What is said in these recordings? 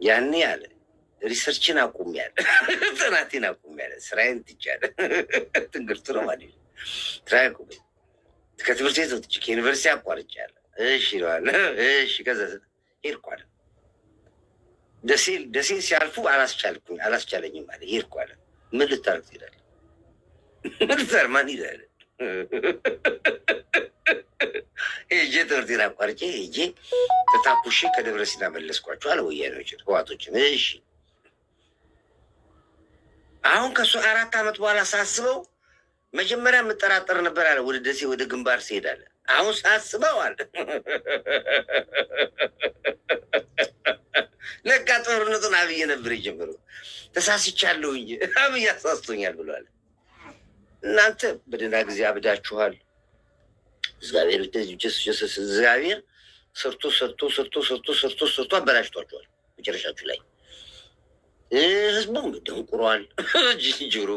ያኔ አለ ሪሰርችን አቁሜያለሁ፣ ጥናቴን አቁሜያለሁ፣ ስራዬን ትቻለሁ። ትንግርቱ ነው ማለት ነው። ስራ አቁሜ ከትምህርት ቤት ወጥቼ ከዩኒቨርሲቲ አቋርጫለሁ። እሺ ይለዋል። እሺ ከዛ ሄድኩ አለ። ደሴን ሲያልፉ አላስቻለኝም አለ። ሄድኩ አለ። ምን ልታርግ ትሄዳለህ? ምን ልታርግ ማን ይላል? ሄጄ ትምህርቴን አቋርጬ ሄጄ ተታኩሼ ከደብረ ሲና መለስኳቸው አለ ወያኔዎችን ህዋቶችን። እሺ አሁን ከሱ 4 ዓመት በኋላ ሳስበው መጀመሪያ የምጠራጠር ነበር አለ። ወደ ደሴ ወደ ግንባር ሲሄዳለ አሁን ሳስበው አለ ለካ ጦርነቱን አብይ ነበር የጀመረው። ተሳስቻለሁ እንጂ አብይ አሳስቶኛል ብሏል። እናንተ በደህና ጊዜ አብዳችኋል። እግዚአብሔር ሰርቶ አበላሽቷቸዋል። መጨረሻችሁ ላይ ህዝቡም ደንቁሯል። ጅሮ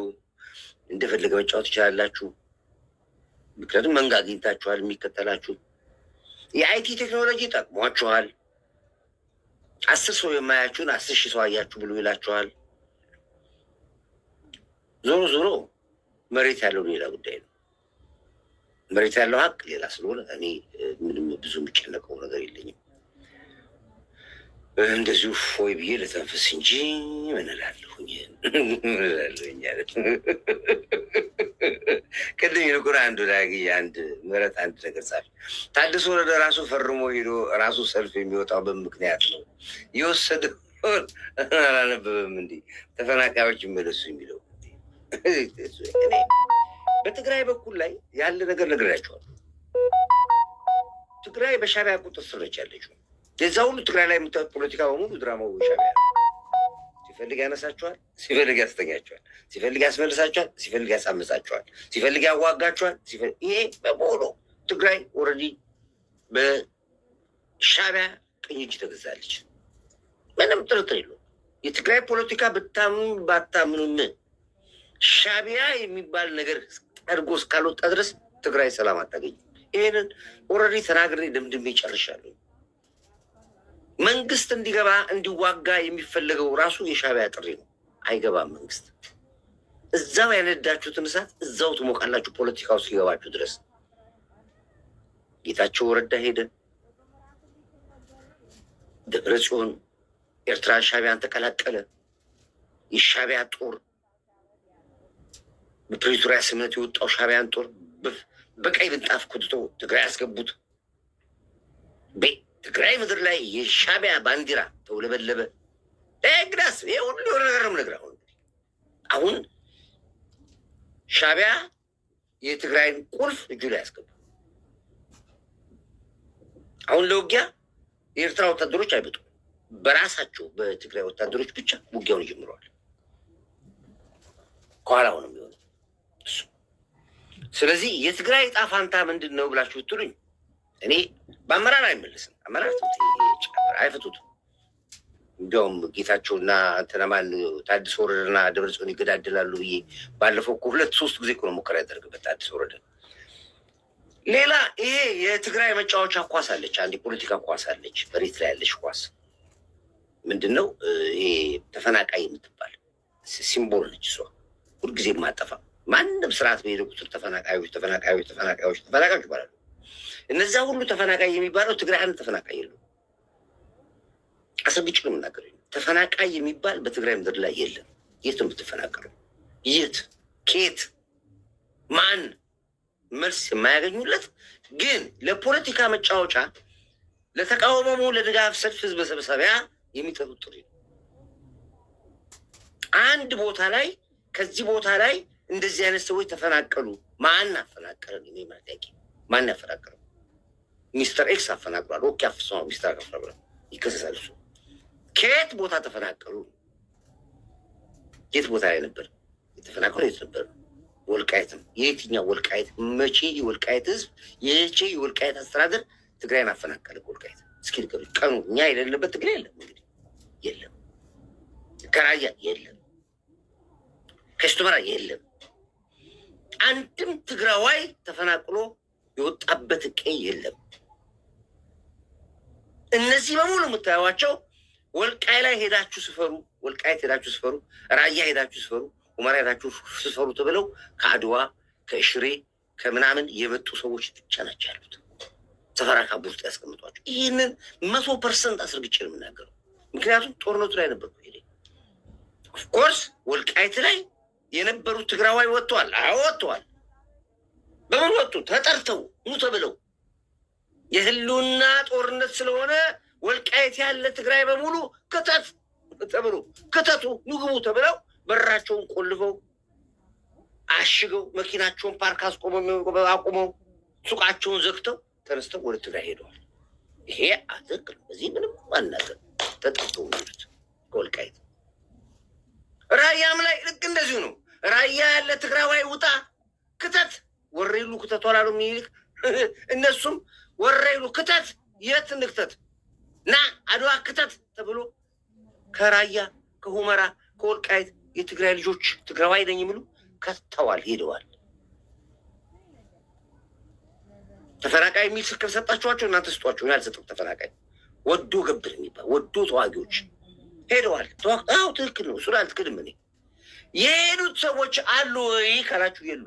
እንደፈለገ መጫወት ትችላላችሁ። ምክንያቱም መንጋ አግኝታችኋል የሚከተላችሁ። የአይቲ ቴክኖሎጂ ጠቅሟችኋል። 10 ሰው የማያችሁን 10,000 ሰው አያችሁ ብሎ ይላችኋል። ዞሮ ዞሮ መሬት ያለው ሌላ ጉዳይ ነው። መሬት ያለው ሀቅ ሌላ ስለሆነ እኔ ምንም ብዙ የሚጨነቀው ነገር የለኝም። እንደዚሁ ፎይ ብዬ ለተንፍስ እንጂ ምን እላለሁኝ? ቅድም ይልቁን አንዱ ዳጊ አንድ ምህረት አንድ ነገር ጻፊ ታድሶ ወደ ራሱ ፈርሞ ሄዶ ራሱ ሰልፍ የሚወጣው በምክንያት ነው የወሰደው። አላነበበም እንዲ ተፈናቃዮች ይመለሱ የሚለው እኔ በትግራይ በኩል ላይ ያለ ነገር ነግሬያቸዋለሁ። ትግራይ በሻዕቢያ ቁጥጥር ስር ነች ያለችው። የዛ ሁሉ ትግራይ ላይ የምታዩት ፖለቲካ በሙሉ ድራማው ሻዕቢያ ሲፈልግ ያነሳቸዋል፣ ሲፈልግ ያስተኛቸዋል፣ ሲፈልግ ያስመልሳቸዋል፣ ሲፈልግ ያሳምጻቸዋል፣ ሲፈልግ ያዋጋቸዋል። ይሄ በሙሉ ትግራይ ኦልሬዲ በሻዕቢያ ቅኝ እጅ ተገዛለች። ምንም ጥርጥር የለውም። የትግራይ ፖለቲካ ብታምኑ ባታምኑም ሻዕቢያ የሚባል ነገር ጠርጎ እስካልወጣ ድረስ ትግራይ ሰላም አታገኝም። ይሄንን ኦልሬዲ ተናግሬ ደምድሜ ጨርሻለሁ። መንግስት እንዲገባ እንዲዋጋ የሚፈለገው ራሱ የሻዕቢያ ጥሪ ነው። አይገባም መንግስት። እዛው ያነዳችሁትን እሳት እዛው ትሞቃላችሁ፣ ፖለቲካው ሲገባችሁ ድረስ። ጌታቸው ረዳ ሄደ፣ ደብረጽዮን ኤርትራ ሻዕቢያን ተቀላቀለ። የሻዕቢያ ጦር በፕሪቶሪያ ስምምነት የወጣው ሻዕቢያን ጦር በቀይ ምንጣፍ ኮትቶ ትግራይ ያስገቡት። ትግራይ ምድር ላይ የሻዕቢያ ባንዲራ ተውለበለበ። ግዳስ ይሄ ሁሉ የሆነ ነገር ነው የምነግርህ። አሁን ሻዕቢያ የትግራይን ቁልፍ እጁ ላይ ያስገቡ። አሁን ለውጊያ የኤርትራ ወታደሮች አይበጡም። በራሳቸው በትግራይ ወታደሮች ብቻ ውጊያውን ይጀምረዋል። ከኋላ ሆነ የሚሆነው እሱ። ስለዚህ የትግራይ ዕጣ ፋንታ ምንድን ነው ብላችሁ ብትሉኝ እኔ በአመራር አይመለስም። አመራር አይፈቱትም። እንዲያውም ጌታቸውና እንተነማን ታድሶ ወረደና ደብረጽዮን ይገዳደላሉ ብዬ ባለፈው እኮ 2-3 ጊዜ እኮ ነው ሙከራ ያደርግበት ታድሶ ወረደ። ሌላ ይሄ የትግራይ መጫወቻ ኳስ አለች፣ አንድ የፖለቲካ ኳስ አለች፣ መሬት ላይ ያለች ኳስ ምንድን ነው ይሄ ተፈናቃይ የምትባል ሲምቦል ነች። እሷ ሁልጊዜ የማጠፋ ማንም ስርዓት በሄደ ቁጥር ተፈናቃዮች ይባላሉ። እነዛ ሁሉ ተፈናቃይ የሚባለው ትግራይ አንድ ተፈናቃይ የለው። አስረግጬ ነው የምናገረው። ተፈናቃይ የሚባል በትግራይ ምድር ላይ የለም። የት ነው የምትፈናቀለው? የት ከየት ማን መልስ የማያገኙለት ግን ለፖለቲካ መጫወቻ ለተቃውሞ ለድጋፍ ሰልፍ ህዝብ መሰብሰቢያ የሚጠሩት ጥሪ ነው። አንድ ቦታ ላይ ከዚህ ቦታ ላይ እንደዚህ አይነት ሰዎች ተፈናቀሉ። ማን አፈናቀለን? እኔ ማጠቂ ማን ያፈናቀለው? ሚስተር ኤክስ አፈናቅሏል። ኦኬ አፍሰው ሚስተር አፈናቅሏል፣ ይከሰሳል እሱ። ከየት ቦታ ተፈናቀሉ? የት ቦታ ላይ ነበር የተፈናቀሉ? የት ነበር? ወልቃይት ነው። የየትኛው ወልቃይት? መቼ የወልቃይት ህዝብ የቼ የወልቃይት አስተዳደር ትግራይን አፈናቀለ? ወልቃይት እስኪ ንገሩ። ቀኑ እኛ የሌለበት ትግራይ የለም። እንግዲህ የለም፣ ከራያ የለም፣ ከሽቱመራ የለም። አንድም ትግራዋይ ተፈናቅሎ የወጣበት ቀይ የለም። እነዚህ በሙሉ የምታዩዋቸው ወልቃይ ላይ ሄዳችሁ ስፈሩ፣ ወልቃይት ሄዳችሁ ስፈሩ፣ ራያ ሄዳችሁ ስፈሩ፣ ሁመራ ሄዳችሁ ስፈሩ ተብለው ከአድዋ ከሽሬ ከምናምን የመጡ ሰዎች ብቻ ናቸው ያሉት። ሰፈራ ካምፕ ውስጥ ያስቀምጧቸው። ይህንን 100% አስረግጬ ነው የምናገረው። ምክንያቱም ጦርነቱ ላይ ነበርኩ። ሄደ ኦፍኮርስ ወልቃይት ላይ የነበሩት ትግራዋይ ወጥተዋል። አዎ ወጥተዋል። በምን ወጡ? ተጠርተው ኑ ተብለው የህልውና ጦርነት ስለሆነ ወልቃይት ያለ ትግራይ በሙሉ ክተት ተብሎ ክተቱ ኑ ግቡ ተብለው በራቸውን ቆልፈው አሽገው መኪናቸውን ፓርክ አቁመው ሱቃቸውን ዘግተው ተነስተው ወደ ትግራይ ሄደዋል። ይሄ አትክክል። በዚህ ምንም አናገር። ተጠርተው ሄዱት ከወልቃይት። ራያም ላይ ልክ እንደዚሁ ነው። ራያ ያለ ትግራዋይ ውጣ ክተት፣ ወሬሉ ክተቱ አላሉ የሚልክ እነሱም ወሬሉ ክተት፣ የት እንክተት ና አድዋ ክተት ተብሎ ከራያ ከሁመራ ከወልቃይት የትግራይ ልጆች ትግራዋይ ነኝ የሚሉ ከተዋል ሄደዋል። ተፈናቃይ የሚል ስክር ሰጣችኋቸው፣ እናንተ ስጧቸው። ያልሰጠው ተፈናቃይ ወዶ ገብር የሚባል ወዶ ተዋጊዎች ሄደዋል። አዎ ትክክል ነው። እሱ አልትክድም። እኔ የሄዱት ሰዎች አሉ ወይ ካላችሁ የሉ።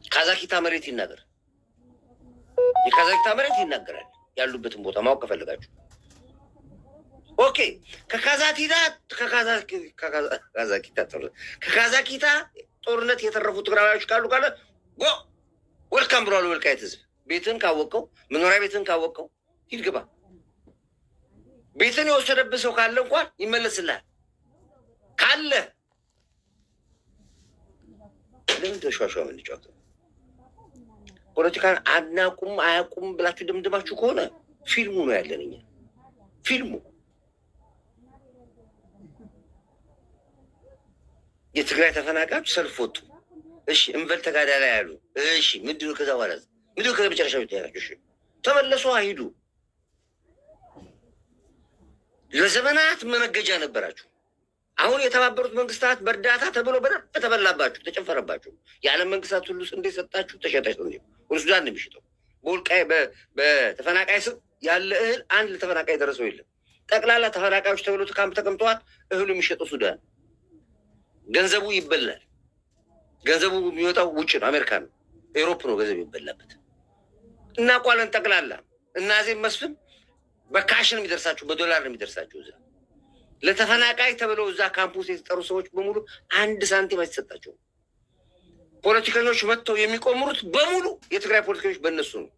ካዛኪታ መሬት ይናገር፣ የካዛኪታ መሬት ይናገራል። ያሉበትን ቦታ ማወቅ ከፈለጋችሁ ኦኬ። ከካዛኪታ ጦርነት የተረፉ ትግራዋዮች ካሉ ጎ ወልካም ብሏል። ወልቃይት ህዝብ ቤትን ካወቀው መኖሪያ ቤትን ካወቀው ሂድ ግባ። ቤትን የወሰደብህ ሰው ካለ እንኳን ይመለስልሃል። ካለ ለምን ተሿሿ የምንጫወተው? ፖለቲካን አናቁም አያቁም ብላችሁ ድምድማችሁ ከሆነ ፊልሙ ነው ያለን እኛ። ፊልሙ የትግራይ ተፈናቃዮች ሰልፍ ወጡ። እሺ እንበል ተጋዳላ ያሉ። እሺ ምንድነው ከዛ በኋላ ምንድነው ከዛ መጨረሻው ይታያችሁ? እሺ ተመለሱ፣ ሂዱ። ለዘመናት መነገጃ ነበራችሁ። አሁን የተባበሩት መንግስታት በእርዳታ ተብሎ በደንብ ተበላባችሁ፣ ተጨፈረባችሁ። የዓለም መንግስታት ሁሉ ስንዴ ሰጣችሁ፣ ተሸጣችሁ። ወደ ሱዳን ነው የሚሸጠው። በወልቃይ በተፈናቃይ ስም ያለ እህል አንድ ለተፈናቃይ ደረሰው የለም። ጠቅላላ ተፈናቃዮች ተብሎ ካምፕ ተቀምጠዋል። እህሉ የሚሸጠው ሱዳን፣ ገንዘቡ ይበላል። ገንዘቡ የሚወጣው ውጭ ነው፣ አሜሪካ ነው፣ ኤሮፕ ነው ገንዘብ ይበላበት። እናውቋለን ጠቅላላ። እና ዜም መስፍን በካሽ ነው የሚደርሳችሁ፣ በዶላር ነው የሚደርሳችሁ። እዛ ለተፈናቃይ ተብለው እዛ ካምፑስ የተጠሩ ሰዎች በሙሉ አንድ ሳንቲም አይሰጣቸውም። ፖለቲከኞች መጥተው የሚቆምሩት በሙሉ የትግራይ ፖለቲከኞች በእነሱ ነው።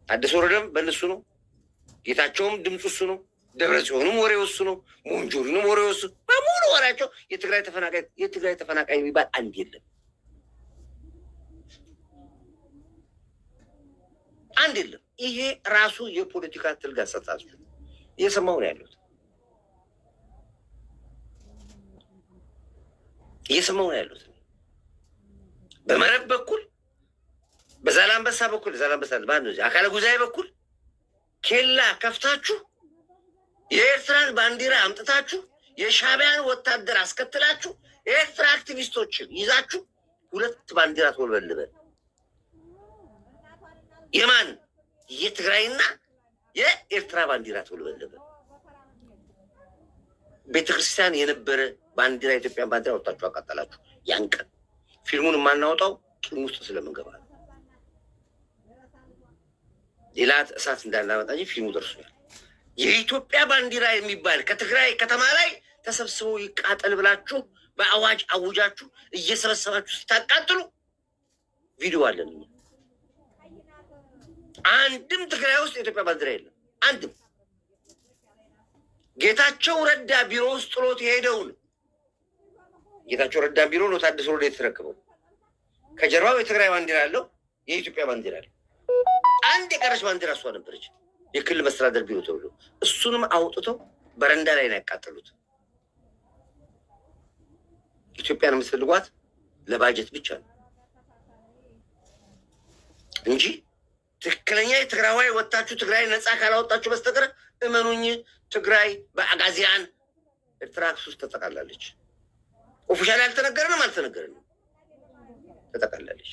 ታደሰ ወረደም በእነሱ ነው። ጌታቸውም ድምፁ እሱ ነው። ደብረ ጽዮንም ወሬ እሱ ነው። ሞንጆሪንም ወሬ እሱ በሙሉ ወሬያቸው የትግራይ ተፈናቃይ የሚባል አንድ የለም፣ አንድ የለም። ይሄ ራሱ የፖለቲካ ትልጋ ሰጣችሁ እየሰማሁ ነው ያሉት፣ እየሰማሁ ነው ያሉት። በመረብ በኩል በዛላምበሳ በኩል ዛላምበሳ አካለ ጉዛይ በኩል ኬላ ከፍታችሁ የኤርትራን ባንዲራ አምጥታችሁ የሻዕቢያን ወታደር አስከትላችሁ የኤርትራ አክቲቪስቶችን ይዛችሁ ሁለት ባንዲራ ተወልበልበን የማን የትግራይና የኤርትራ ባንዲራ ተወልበልበን ቤተክርስቲያን የነበረ ባንዲራ የኢትዮጵያን ባንዲራ ወጣችሁ አቃጠላችሁ። ያን ቀን ፊልሙን የማናወጣው ቂም ውስጥ ስለምንገባ ነው። ሌላ እሳት እንዳናመጣ እንጂ ፊልሙ ደርሶኛል። የኢትዮጵያ ባንዲራ የሚባል ከትግራይ ከተማ ላይ ተሰብስቦ ይቃጠል ብላችሁ በአዋጅ አውጃችሁ እየሰበሰባችሁ ስታቃጥሉ ቪዲዮ አለን። አንድም ትግራይ ውስጥ የኢትዮጵያ ባንዲራ የለም። አንድም ጌታቸው ረዳ ቢሮ ውስጥ ጥሎት የሄደውን ጌታቸው ረዳ ቢሮ ነው ታደሰ ወረደ የተረከበው። ከጀርባው የትግራይ ባንዲራ አለው፣ የኢትዮጵያ ባንዲራ አለው። አንድ የቀረች ባንዲራ እሷ ነበረች፣ የክልል መስተዳደር ቢሮ ተብሎ እሱንም አውጥተው በረንዳ ላይ ነው ያቃጠሉት። ኢትዮጵያን የምትፈልጓት ለባጀት ብቻ ነው እንጂ ትክክለኛ የትግራዋይ ወጣችሁ ትግራይ ነፃ ካላወጣችሁ በስተቀር እመኑኝ ትግራይ በአጋዚያን ኤርትራ ውስጥ ተጠቃላለች። ኦፊሻል አልተነገረንም ተጠቃላለች።